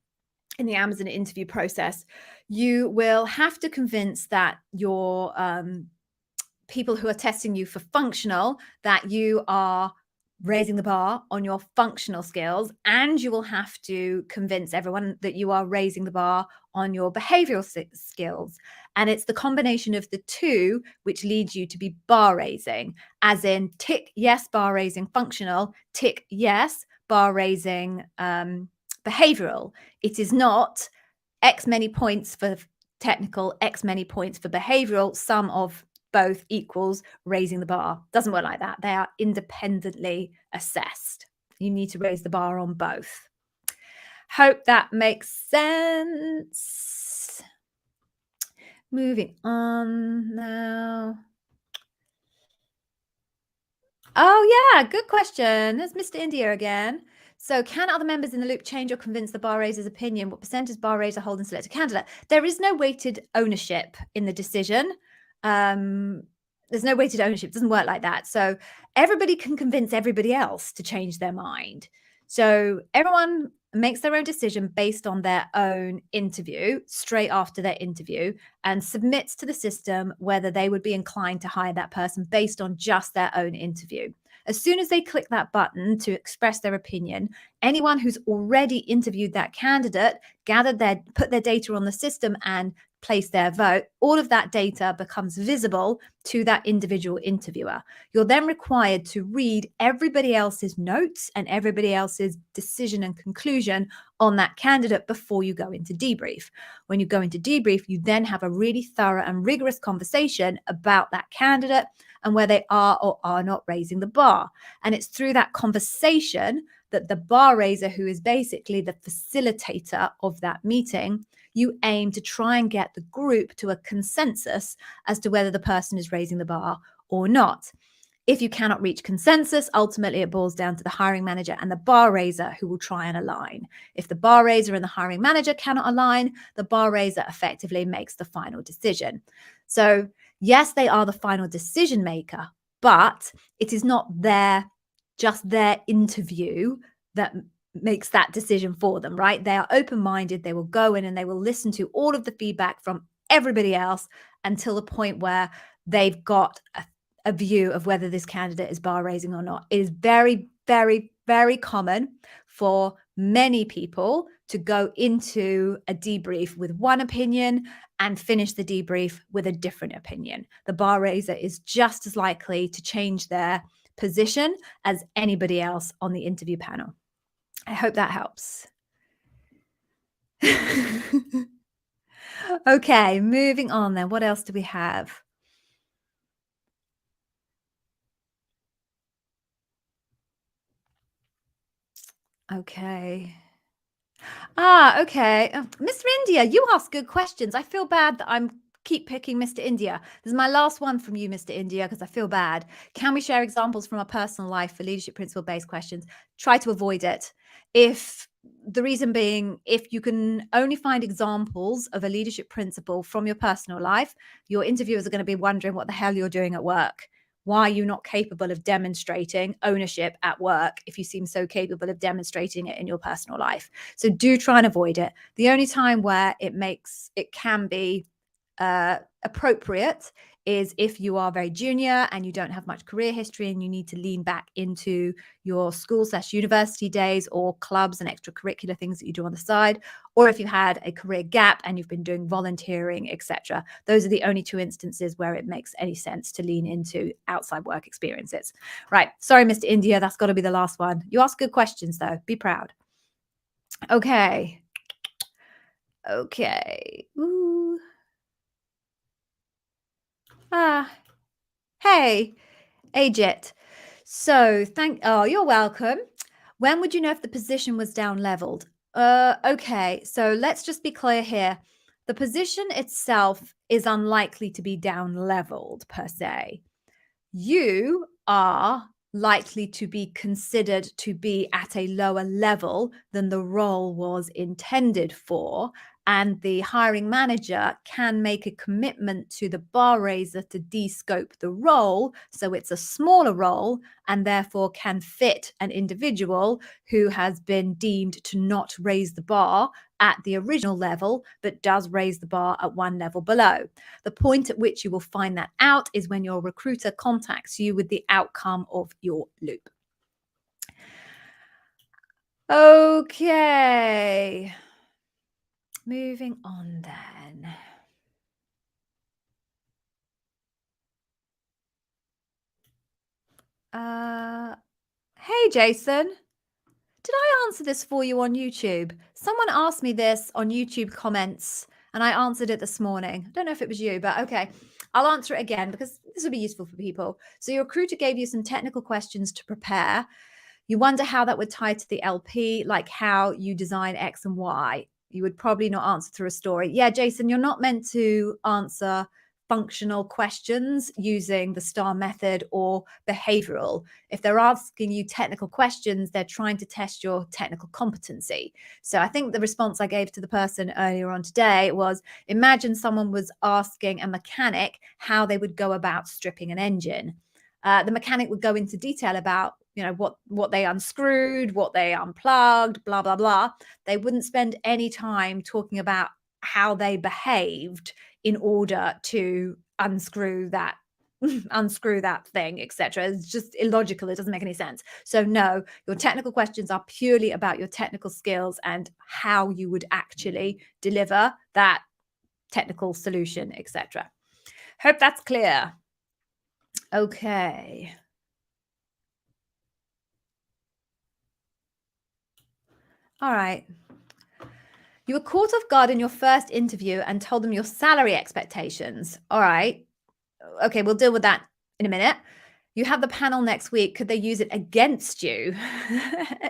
in the Amazon interview process. You will have to convince that your people who are testing you for functional, that you are raising the bar on your functional skills, and you will have to convince everyone that you are raising the bar on your behavioral skills. And it's the combination of the two which leads you to be bar raising, as in tick yes, bar raising functional, tick yes, bar raising behavioral. It is not X many points for technical, X many points for behavioral, sum of both equals raising the bar. Doesn't work like that. They are independently assessed. You need to raise the bar on both. Hope that makes sense. Moving on now. Oh, yeah, good question. There's Mr. India again. So can other members in the loop change or convince the bar raiser's opinion? What percentage bar raiser hold and select a candidate? There is no weighted ownership in the decision. There's no weighted ownership. It doesn't work like that. So everybody can convince everybody else to change their mind. So everyone makes their own decision based on their own interview straight after their interview and submits to the system whether they would be inclined to hire that person based on just their own interview. As soon as they click that button to express their opinion, anyone who's already interviewed that candidate, put their data on the system and place their vote, all of that data becomes visible to that individual interviewer. You're then required to read everybody else's notes and everybody else's decision and conclusion on that candidate before you go into debrief. When you go into debrief, you then have a really thorough and rigorous conversation about that candidate and where they are or are not raising the bar. And it's through that conversation that the bar raiser, who is basically the facilitator of that meeting, you aim to try and get the group to a consensus as to whether the person is raising the bar or not. If you cannot reach consensus, ultimately it boils down to the hiring manager and the bar raiser who will try and align. If the bar raiser and the hiring manager cannot align, the bar raiser effectively makes the final decision. So yes, they are the final decision maker, but it is not just their interview that makes that decision for them, right? They are open-minded. They will go in and they will listen to all of the feedback from everybody else until the point where they've got a view of whether this candidate is bar raising or not. It is very, very, very common for many people to go into a debrief with one opinion and finish the debrief with a different opinion. The bar raiser is just as likely to change their position as anybody else on the interview panel. I hope that helps. Okay, moving on then. What else do we have? Okay. Okay. Mr. India, you ask good questions. I feel bad that I'm keep picking Mr. India. This is my last one from you, Mr. India, because I feel bad. Can we share examples from our personal life for leadership principle-based questions? Try to avoid it. If the reason being, if you can only find examples of a leadership principle from your personal life, your interviewers are going to be wondering what the hell you're doing at work. Why are you not capable of demonstrating ownership at work if you seem so capable of demonstrating it in your personal life? So do try and avoid it. The only time where it can be appropriate is if you are very junior and you don't have much career history and you need to lean back into your school/university days or clubs and extracurricular things that you do on the side, or if you had a career gap and you've been doing volunteering, etc. Those are the only two instances where it makes any sense to lean into outside work experiences. Right. Sorry, Mr. India, that's got to be the last one. You ask good questions, though. Be proud. Okay. Ooh. Hey, Ajit. So you're welcome. When would you know if the position was down leveled? Okay, so let's just be clear here. The position itself is unlikely to be down leveled per se. You are likely to be considered to be at a lower level than the role was intended for and the hiring manager can make a commitment to the bar raiser to de-scope the role so it's a smaller role and therefore can fit an individual who has been deemed to not raise the bar at the original level, but does raise the bar at one level below. The point at which you will find that out is when your recruiter contacts you with the outcome of your loop. Okay. Moving on then. Hey, Jason. Did I answer this for you on YouTube? Someone asked me this on YouTube comments and I answered it this morning. I don't know if it was you, but okay. I'll answer it again because this will be useful for people. So your recruiter gave you some technical questions to prepare. You wonder how that would tie to the LP, like how you design X and Y. You would probably not answer through a story. Yeah, Jason, you're not meant to answer functional questions using the STAR method or behavioral. If they're asking you technical questions, they're trying to test your technical competency. So I think the response I gave to the person earlier on today was, imagine someone was asking a mechanic how they would go about stripping an engine. The mechanic would go into detail about, you know, what they unscrewed, what they unplugged, blah, blah, blah. They wouldn't spend any time talking about how they behaved in order to unscrew that thing, etc. It's just illogical. It doesn't make any sense. So no, your technical questions are purely about your technical skills and how you would actually deliver that technical solution, etc. Hope that's clear. Okay. All right. You were caught off guard in your first interview and told them your salary expectations. All right. Okay, we'll deal with that in a minute. You have the panel next week. Could they use it against you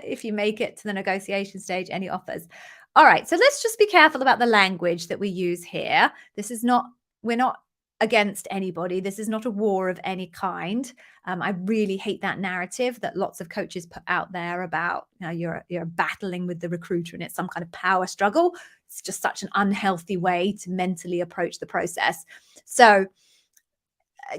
if you make it to the negotiation stage? Any offers? All right. So let's just be careful about the language that we use here. We're not against anybody. This is not a war of any kind. I really hate that narrative that lots of coaches put out there about, you know, you're battling with the recruiter and it's some kind of power struggle. It's just such an unhealthy way to mentally approach the process. So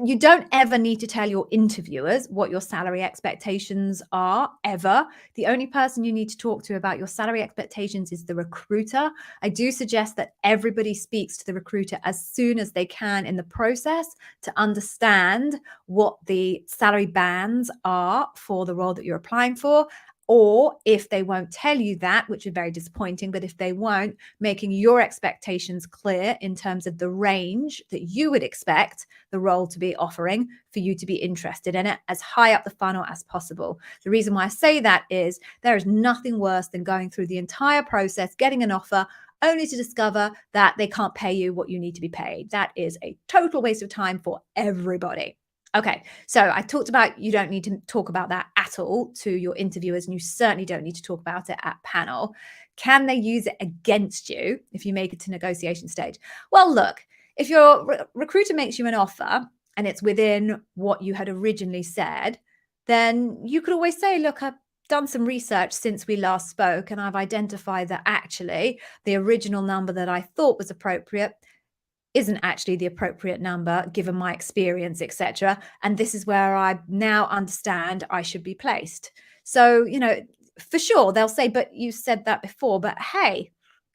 you don't ever need to tell your interviewers what your salary expectations are, ever. The only person you need to talk to about your salary expectations is the recruiter. I do suggest that everybody speaks to the recruiter as soon as they can in the process to understand what the salary bands are for the role that you're applying for. Or if they won't tell you that, which is very disappointing, but if they won't, making your expectations clear in terms of the range that you would expect the role to be offering for you to be interested in it as high up the funnel as possible. The reason why I say that is there is nothing worse than going through the entire process, getting an offer, only to discover that they can't pay you what you need to be paid. That is a total waste of time for everybody. Okay, so I talked about you don't need to talk about that at all to your interviewers, and you certainly don't need to talk about it at panel. Can they use it against you if you make it to negotiation stage? Well, look, if your recruiter makes you an offer and it's within what you had originally said, then you could always say, look, I've done some research since we last spoke, and I've identified that actually the original number that I thought was appropriate isn't actually the appropriate number given my experience, etc. And this is where I now understand I should be placed. So, you know, for sure, they'll say, but you said that before, but hey,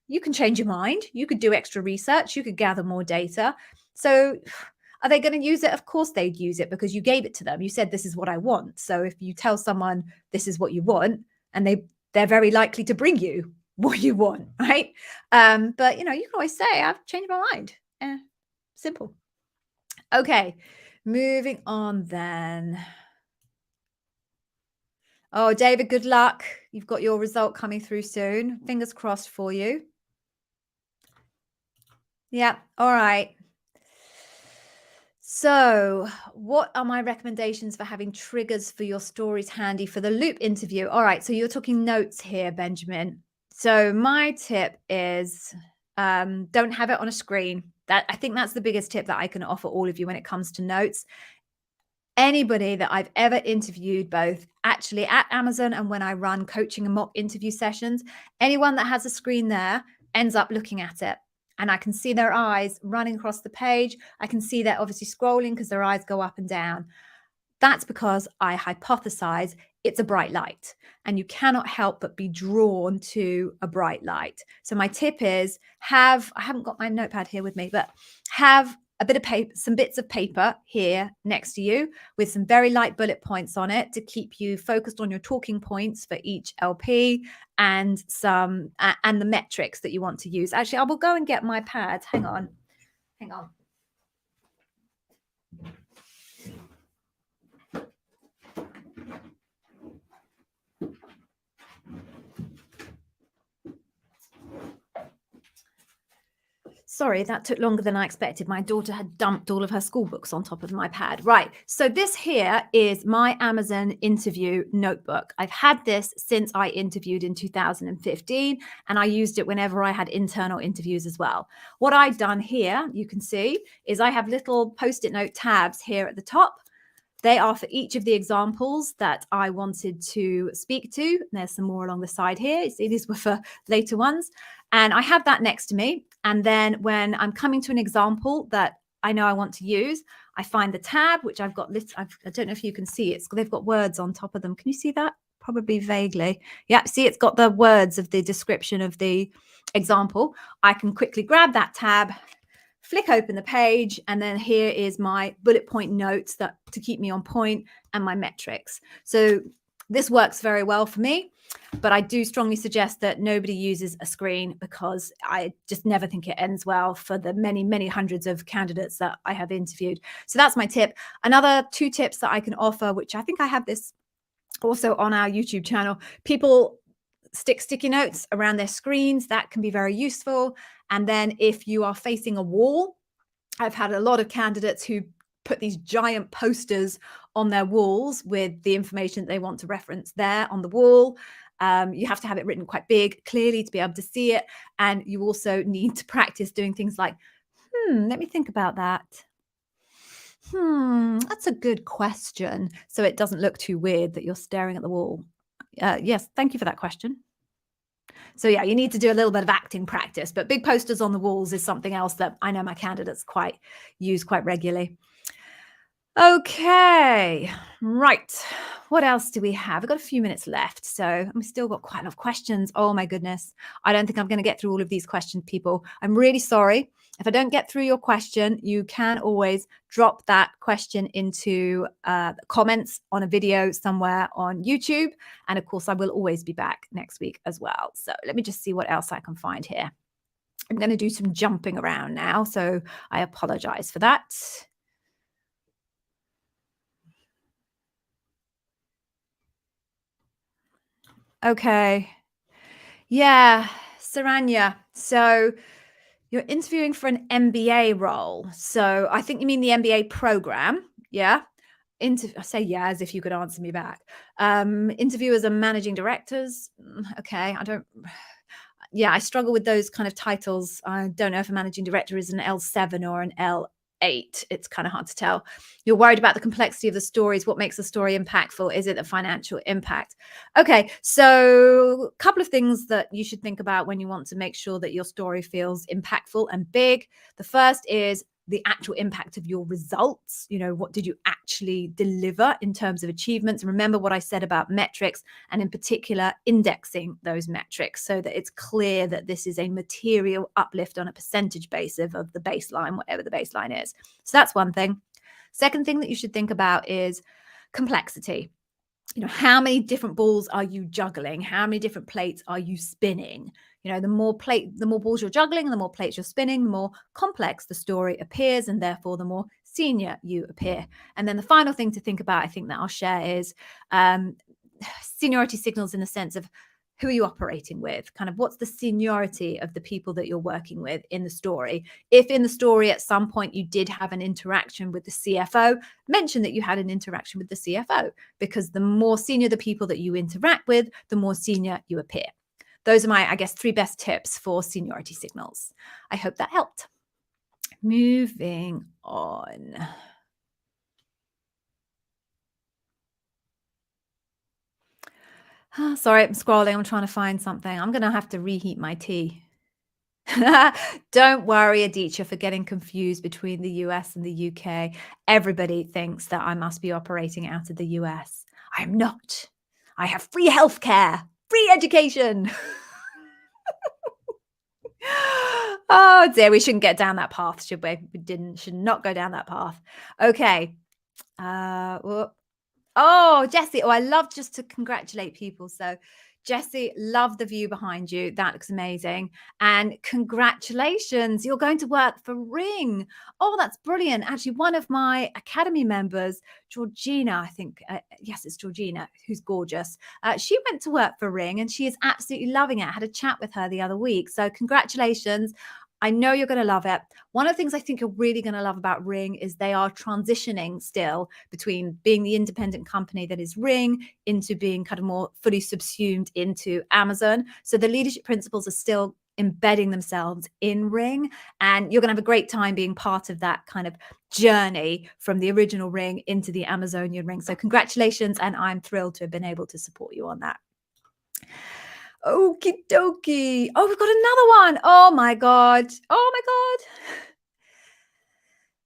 you can change your mind. You could do extra research. You could gather more data. So are they going to use it? Of course they'd use it because you gave it to them. You said, this is what I want. So if you tell someone this is what you want, and they're very likely to bring you what you want, right? But, you know, you can always say, I've changed my mind. Simple. Okay, moving on then. Oh, David, good luck. You've got your result coming through soon. Fingers crossed for you. Yeah, all right. So what are my recommendations for having triggers for your stories handy for the loop interview? All right, so you're talking notes here, Benjamin. So my tip is don't have it on a screen. I think that's the biggest tip that I can offer all of you when it comes to notes. Anybody that I've ever interviewed, both actually at Amazon and when I run coaching and mock interview sessions, anyone that has a screen there, ends up looking at it. And I can see their eyes running across the page. I can see they're obviously scrolling because their eyes go up and down. That's because I hypothesize it's a bright light, and you cannot help but be drawn to a bright light. So my tip is I haven't got my notepad here with me, but have a bit of paper, some bits of paper here next to you with some very light bullet points on it to keep you focused on your talking points for each LP and and the metrics that you want to use. Actually, I will go and get my pads. Hang on. Sorry, that took longer than I expected. My daughter had dumped all of her school books on top of my pad. Right. So this here is my Amazon interview notebook. I've had this since I interviewed in 2015, and I used it whenever I had internal interviews as well. What I've done here, you can see, is I have little Post-it note tabs here at the top. They are for each of the examples that I wanted to speak to. There's some more along the side here. You see, these were for later ones. And I have that next to me. And then when I'm coming to an example that I know I want to use, I find the tab, which I've got, I don't know if you can see it. They've got words on top of them. Can you see that? Probably vaguely. Yeah, see, it's got the words of the description of the example. I can quickly grab that tab, flick open the page, and then here is my bullet point notes that to keep me on point and my metrics. So this works very well for me, but I do strongly suggest that nobody uses a screen because I just never think it ends well for the many, many hundreds of candidates that I have interviewed. So that's my tip. Another 2 tips that I can offer, which I think I have this also on our YouTube channel. People stick sticky notes around their screens. That can be very useful. And then if you are facing a wall, I've had a lot of candidates who put these giant posters on their walls with the information that they want to reference there on the wall. You have to have it written quite big, clearly, to be able to see it. And you also need to practice doing things like, let me think about that. That's a good question. So it doesn't look too weird that you're staring at the wall. Yes, thank you for that question. So yeah, you need to do a little bit of acting practice, but big posters on the walls is something else that I know my candidates use quite regularly. Okay, right. What else do we have? We've got a few minutes left, so we've still got quite a lot of questions. Oh my goodness. I don't think I'm going to get through all of these questions, people. I'm really sorry. If I don't get through your question, you can always drop that question into comments on a video somewhere on YouTube. And of course, I will always be back next week as well. So let me just see what else I can find here. I'm going to do some jumping around now, so I apologize for that. Okay. Yeah, Saranya. So you're interviewing for an MBA role. So I think you mean the MBA program. Yeah. I say yeah as if you could answer me back. Interviewers are managing directors. Okay. Yeah, I struggle with those kind of titles. I don't know if a managing director is an L7 or an L8. It's kind of hard to tell. You're worried about the complexity of the stories. What makes a story impactful? Is it the financial impact? Okay, so a couple of things that you should think about when you want to make sure that your story feels impactful and big. The first is the actual impact of your results. You know, what did you actually deliver in terms of achievements? Remember what I said about metrics, and in particular, indexing those metrics so that it's clear that this is a material uplift on a percentage basis of the baseline, whatever the baseline is. So that's one thing. Second thing that you should think about is complexity. You know, how many different balls are you juggling? How many different plates are you spinning? You know, the more balls you're juggling, the more plates you're spinning, the more complex the story appears, and therefore the more senior you appear. And then the final thing to think about, I think that I'll share, is seniority signals in the sense of who are you operating with? Kind of what's the seniority of the people that you're working with in the story? If in the story at some point you did have an interaction with the CFO, mention that you had an interaction with the CFO, because the more senior the people that you interact with, the more senior you appear. Those are my, I guess, 3 best tips for seniority signals. I hope that helped. Moving on. Sorry, I'm scrolling. I'm trying to find something. I'm going to have to reheat my tea. Don't worry, Aditya, for getting confused between the US and the UK. Everybody thinks that I must be operating out of the US. I am not. I have free healthcare, free education. Oh dear, we shouldn't get down that path, should we? Should not go down that path. Okay. Whoop. Oh, Jessie. Oh, I love just to congratulate people. So, Jessie, love the view behind you. That looks amazing. And congratulations, you're going to work for Ring. Oh, that's brilliant. Actually, one of my Academy members, Georgina, I think, yes, it's Georgina, who's gorgeous. She went to work for Ring and she is absolutely loving it. I had a chat with her the other week. So, congratulations. I know you're going to love it. One of the things I think you're really going to love about Ring is they are transitioning still between being the independent company that is Ring into being kind of more fully subsumed into Amazon. So the leadership principles are still embedding themselves in Ring, and you're going to have a great time being part of that kind of journey from the original Ring into the Amazonian Ring. So congratulations, and I'm thrilled to have been able to support you on that. Okie dokie. Oh, we've got another one. Oh my God. Oh my God.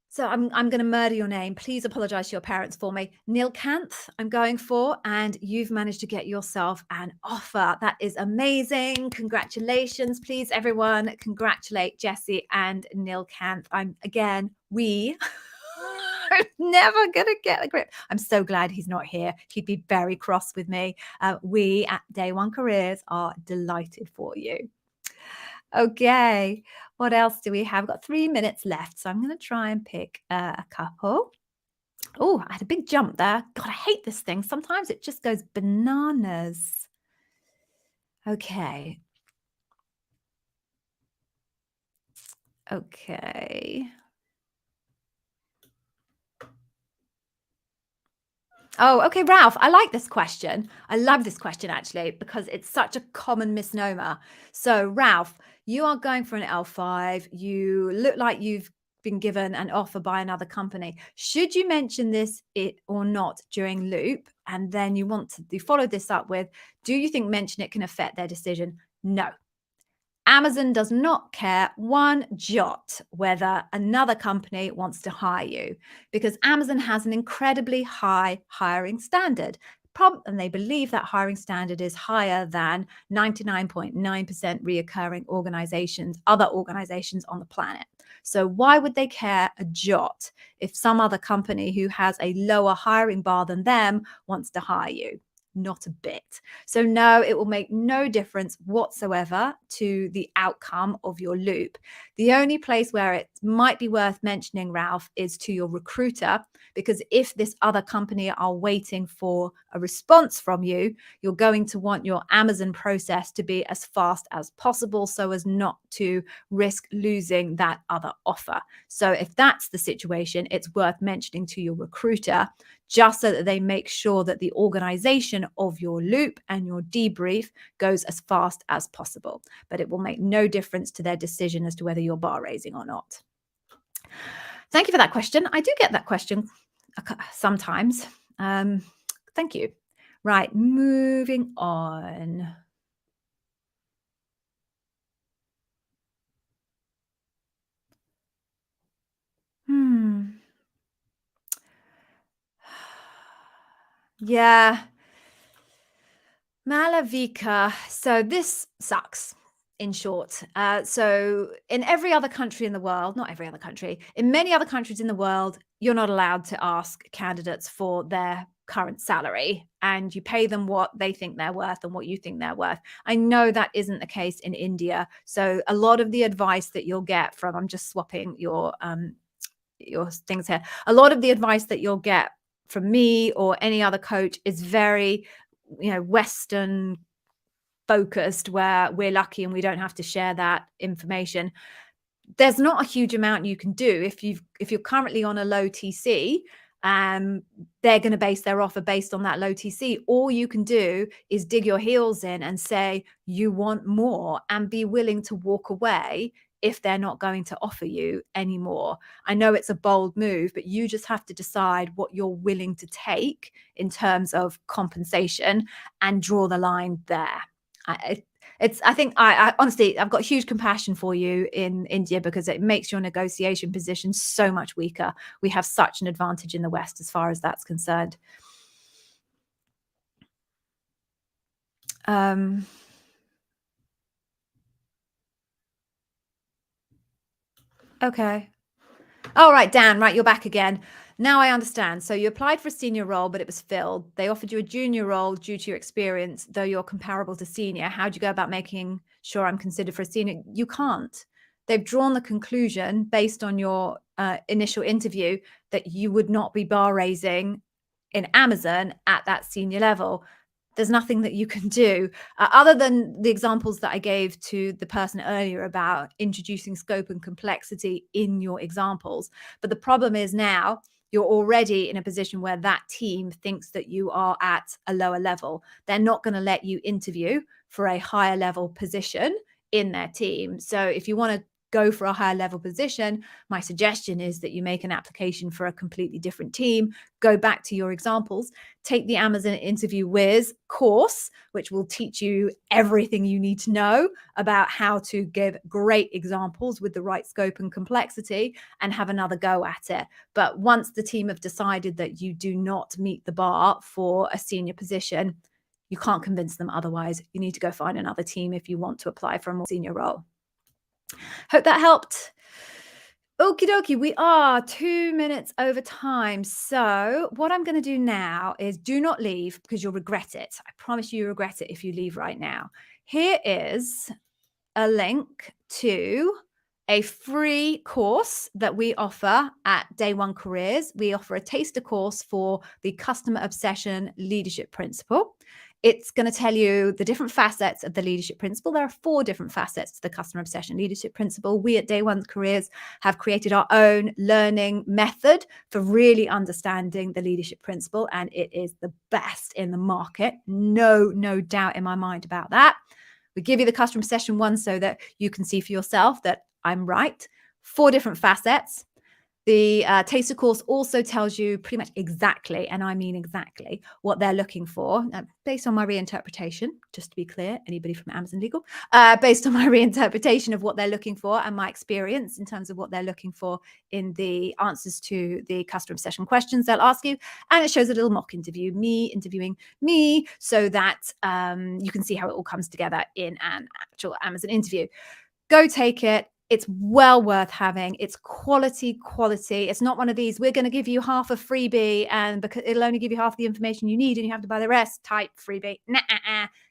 So I'm going to murder your name. Please apologize to your parents for me. Nilkanth, I'm going for, and you've managed to get yourself an offer. That is amazing. Congratulations. Please, everyone, congratulate Jessie and Nilkanth. We I'm never going to get a grip. I'm so glad he's not here. He'd be very cross with me. We at Day One Careers are delighted for you. Okay, what else do we have? We've got 3 minutes left, so I'm going to try and pick a couple. Oh, I had a big jump there. God, I hate this thing. Sometimes it just goes bananas. Okay. Okay. Oh, okay, Ralph, I like this question. I love this question actually because it's such a common misnomer. So, Ralph, you are going for an L5. You look like you've been given an offer by another company. Should you mention this or not during loop? And then you follow this up with, do you think mention it can affect their decision? No. Amazon does not care one jot whether another company wants to hire you because Amazon has an incredibly high hiring standard. And they believe that hiring standard is higher than 99.9% reoccurring other organizations on the planet. So why would they care a jot if some other company who has a lower hiring bar than them wants to hire you? Not a bit. So no, it will make no difference whatsoever to the outcome of your loop. The only place where it might be worth mentioning, Ralph, is to your recruiter, because if this other company are waiting for a response from you, you're going to want your Amazon process to be as fast as possible so as not to risk losing that other offer. So if that's the situation, it's worth mentioning to your recruiter just so that they make sure that the organization of your loop and your debrief goes as fast as possible. But it will make no difference to their decision as to whether you're bar raising or not. Thank you for that question. I do get that question sometimes. Thank you. Right, moving on. Yeah. Malavika. So this sucks, in short. So in every other country in the world, not every other country, in many other countries in the world, you're not allowed to ask candidates for their current salary, and you pay them what they think they're worth and what you think they're worth. I know that isn't the case in India. So a lot of the advice that you'll get from, I'm just swapping your things here. A lot of the advice that you'll get from me or any other coach is very, Western focused, where we're lucky and we don't have to share that information. There's not a huge amount you can do if you're currently on a low TC. They're going to base their offer based on that low TC. All you can do is dig your heels in and say you want more and be willing to walk away if they're not going to offer you anymore. I know it's a bold move, but you just have to decide what you're willing to take in terms of compensation and draw the line there. I think I honestly, I've got huge compassion for you in India because it makes your negotiation position so much weaker. We have such an advantage in the West as far as that's concerned. Okay. All right, Dan, right, you're back again. Now I understand. So you applied for a senior role, but it was filled. They offered you a junior role due to your experience, though you're comparable to senior. How'd you go about making sure I'm considered for a senior? You can't. They've drawn the conclusion based on your initial interview that you would not be bar raising in Amazon at that senior level. There's nothing that you can do other than the examples that I gave to the person earlier about introducing scope and complexity in your examples. But the problem is now you're already in a position where that team thinks that you are at a lower level. They're not going to let you interview for a higher level position in their team. So if you want to go for a higher level position, my suggestion is that you make an application for a completely different team, go back to your examples, take the Amazon Interview Whiz course, which will teach you everything you need to know about how to give great examples with the right scope and complexity, and have another go at it. But once the team have decided that you do not meet the bar for a senior position, you can't convince them otherwise. You need to go find another team if you want to apply for a more senior role. Hope that helped. Okie dokie, we are 2 minutes over time. So what I'm going to do now is do not leave because you'll regret it. I promise you regret it if you leave right now. Here is a link to a free course that we offer at Day One Careers. We offer a taster course for the Customer Obsession Leadership Principle. It's going to tell you the different facets of the leadership principle. There are 4 different facets to the customer obsession leadership principle. We at Day One Careers have created our own learning method for really understanding the leadership principle, and it is the best in the market. No doubt in my mind about that. We give you the customer obsession one so that you can see for yourself that I'm right. 4 different facets. The taster course also tells you pretty much exactly, and I mean exactly, what they're looking for, based on my reinterpretation, just to be clear, anybody from Amazon Legal, based on my reinterpretation of what they're looking for and my experience in terms of what they're looking for in the answers to the customer obsession questions they'll ask you. And it shows a little mock interview, me interviewing me, so that you can see how it all comes together in an actual Amazon interview. Go take it. It's well worth having. It's quality. It's not one of these, we're going to give you half a freebie and because it'll only give you half the information you need and you have to buy the rest type freebie. Nah.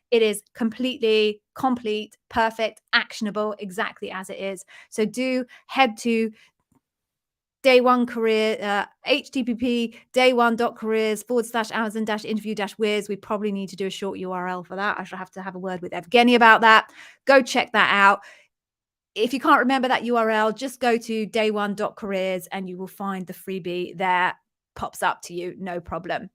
It is completely complete, perfect, actionable, exactly as it is. So do head to Day One Career, http day1.careers/Amazon-interview-whiz. We probably need to do a short URL for that. I shall have to have a word with Evgeny about that. Go check that out. If you can't remember that URL, just go to day1.careers and you will find the freebie there. Pops up to you, no problem.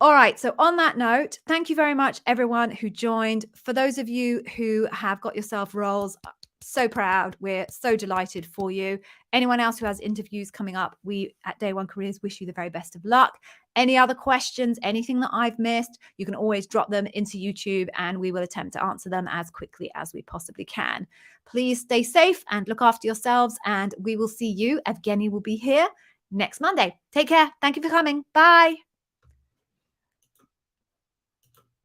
All right, so on that note, thank you very much, everyone who joined. For those of you who have got yourself roles, so proud. We're so delighted for you. Anyone else who has interviews coming up, we at Day One Careers wish you the very best of luck. Any other questions, anything that I've missed, you can always drop them into YouTube and we will attempt to answer them as quickly as we possibly can. Please stay safe and look after yourselves, and we will see you. Evgeny will be here next Monday. Take care. Thank you for coming. Bye.